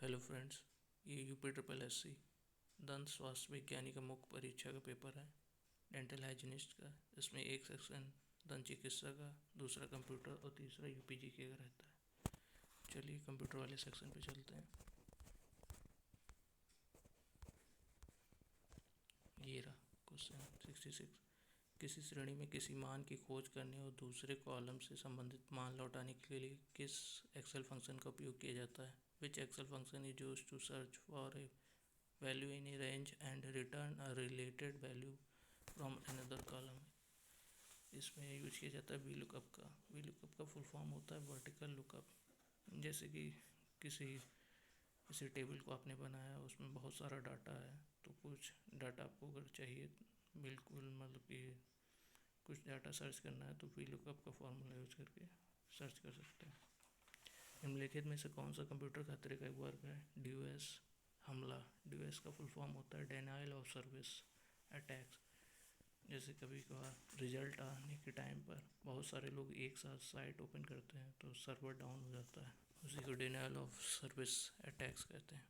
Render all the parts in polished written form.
Hello friends, ये UP triple S C दंत स्वास्थ्य विज्ञानी का मुख्य परीक्षा का पेपर है डेंटल हाइजीनिस्ट का। इसमें एक सेक्शन दंत चिकित्सा का, दूसरा कंप्यूटर और तीसरा यूपीजीके का रहता है। चलिए कंप्यूटर वाले सेक्शन पे चलते हैं। ये रहा क्वेश्चन 66। किसी श्रेणी में किसी मान की खोज करने और दूसरे कॉलम से संबंधित मान लौटाने के लिए किस एक्सेल फंक्शन का उपयोग किया जाता है? Which Excel function is used to search for a value in a range and return a related value from another column। इसमें यूज किया जाता है वी लुकअप का। वी लुकअप का फुल फॉर्म होता है वर्टिकल लुकअप। जैसे कि किसी किसी टेबल को आपने बनाया, उसमें बहुत सारा डाटा है, तो कुछ डाटा आपको अगर चाहिए, बिल्कुल मतलब कि कुछ डाटा सर्च करना है, तो वी लुकअप का फॉर्मूला यूज करके सर्च कर सकते हैं। निम्नलिखित में से कौन सा कंप्यूटर खतरे का एक वर्ग है? DOS हमला। DOS का फुल फॉर्म होता है डेनाइल ऑफ सर्विस अटैक्स। जैसे कभी कभार रिजल्ट आने के टाइम पर बहुत सारे लोग एक साथ साइट ओपन करते हैं तो सर्वर डाउन हो जाता है, उसी को डेनाइल ऑफ सर्विस अटैक्स कहते हैं।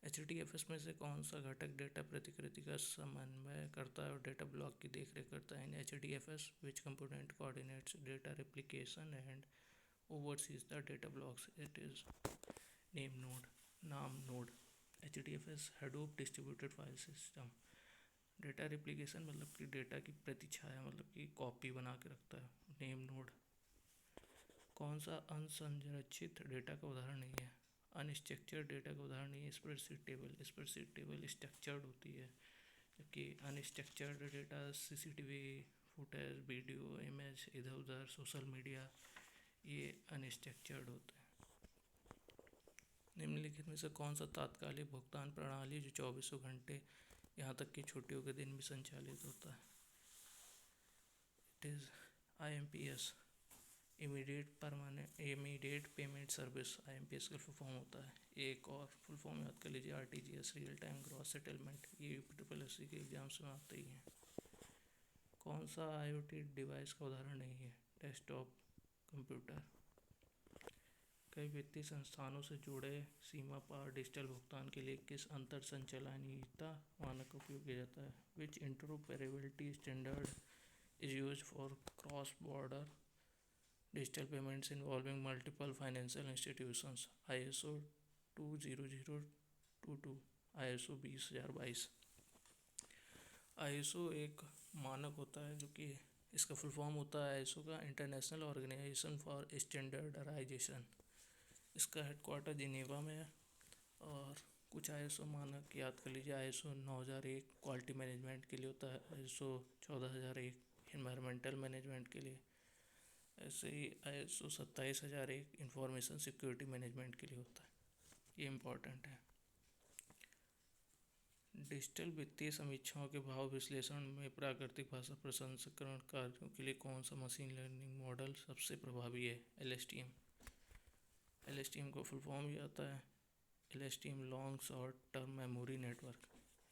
HDFS में से कौन सा घटक डेटा प्रतिकृति का समन्वय करता है और डेटा ब्लॉक की देखरेख करता है? इन HDFS which component coordinates data replication and oversees the data blocks? It is name node, नाम node. HDFS Hadoop distributed file system. Data replication मतलब कि डेटा की प्रतिछाया, मतलब कि कॉपी बना के रखता है, नेम नोड। कौन सा असंरचित डेटा का उदाहरण नहीं है? अनस्ट्रक्चर्ड डेटा का उदाहरण नहीं है spreadsheet table. Spreadsheet table structured होती है, जबकि unstructured data CCTV footage, video, image, इधर उधर सोशल मीडिया, ये अनस्ट्रक्चर्ड होते हैं। निम्नलिखित में से कौन सा तात्कालिक भुगतान प्रणाली जो 24 घंटे यहाँ तक कि छुट्टियों के दिन भी संचालित होता है? It is IMPS, immediate payment service. IMPS का फुल फॉर्म होता है। एक और फुल फॉर्म याद कर लीजिए, RTGS, real time gross settlement. ये UPSSC के एग्जाम्स में आते ही हैं। कौन सा IoT डिवाइस का उदाहरण नहीं है? Desktop computer. कई वित्तीय संस्थानों से जुड़े सीमा पार डिजिटल भुगतान के लिए किस अंतर संचालनीयता मानक का उपयोग किया जाता है? Which interoperability standard is used for cross border digital payments involving multiple financial institutions? ISO 20022, ISO 20022। ISO एक मानक होता है जो कि इसका फुल फॉर्म होता है ISO का इंटरनेशनल ऑर्गेनाइजेशन फॉर स्टैंडर्डाइजेशन। इसका हेडक्वार्टर जिनेवा में है। और कुछ ISO मानक याद कर लीजिए। ISO 9001 क्वालिटी मैनेजमेंट के लिए होता है। ISO 14001 इन्वायरमेंटल मैनेजमेंट के लिए। ऐसे ही ISO 27001 इंफॉर्मेशन सिक्योरिटी मैनेजमेंट के लिए होता है। ये इम्पोर्टेंट है। डिजिटल वित्तीय समीक्षाओं के भाव विश्लेषण में प्राकृतिक भाषा प्रसंस्करण कार्यों के लिए कौन सा मशीन लर्निंग मॉडल सबसे प्रभावी है? LSTM। LSTM को फुल फॉर्म भी आता है LSTM long short term memory network.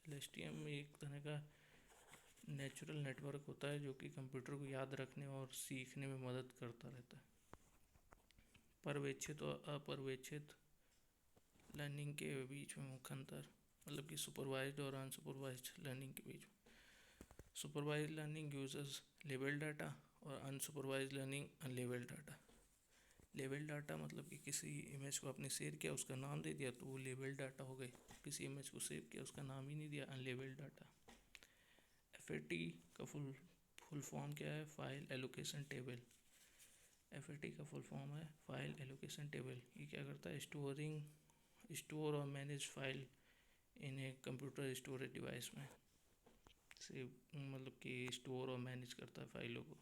LSTM एक तरह का नेचुरल नेटवर्क होता है जो कि कंप्यूटर को याद रखने और सीखने में मदद करता रहता है। पर्यवेक्षित और अपर्यवेक्षित लर्निंग के बीच में मुख्य अंतर, मतलब कि सुपरवाइज्ड और अनसुपरवाइज्ड लर्निंग के बीच। Supervised learning uses label data और unsupervised learning unlabel data. Label data मतलब कि किसी इमेज को आपने शेयर किया, उसका नाम दे दिया, तो वो लेबल डाटा हो गई। किसी इमेज को सेव किया, उसका नाम ही नहीं दिया, अनलेबल डाटा। FAT का फुल फॉर्म क्या है? File allocation table. FAT का फुल फॉर्म है फाइल एलोकेशन टेबल। ये क्या करता है? स्टोर और manage file in a computer storage device में से, मतलब कि स्टोर और मैनेज करता है फाइलों को,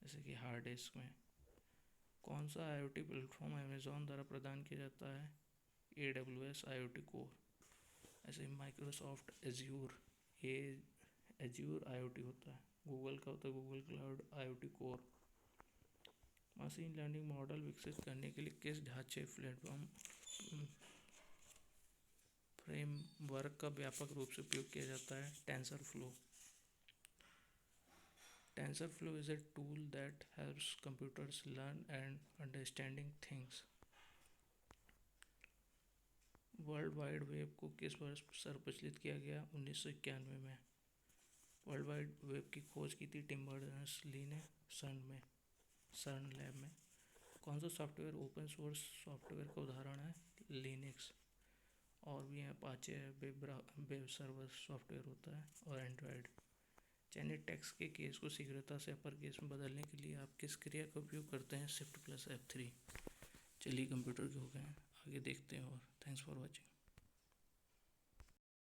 जैसे कि हार्ड डिस्क में। कौन सा IoT प्लेटफॉर्म अमेजोन द्वारा प्रदान किया जाता है? AWS IoT core. ऐसे माइक्रोसॉफ्ट एज्योर, ये एज्योर IoT होता है। गूगल का होता है Google cloud IoT core. Machine learning model विकसित करने के लिए किस ढांचे फ्रेमवर्क का व्यापक रूप से उपयोग किया जाता है? TensorFlow. TensorFlow is a tool that helps computers learn and understanding things. World wide web को किस वर्ष सर्वप्रचलित किया गया? 1991 में। वर्ल्ड वाइड वेब की खोज की थी टिम बर्नर्स-ली ने सर्न लैब में। कौन सा सॉफ्टवेयर ओपन सोर्स सॉफ्टवेयर का उदाहरण है? लिनक्स। और भी हैं, अपाचे है, वेब सर्वर सॉफ्टवेयर होता है, और एंड्रॉयड। चयनित टेक्स्ट के केस को शीघ्रता से अपर केस में बदलने के लिए आप किस क्रिया का उपयोग करते हैं? Shift+F3। चलिए, कंप्यूटर के हो गए हैं, आगे देखते हैं। और थैंक्स फॉर वॉचिंग।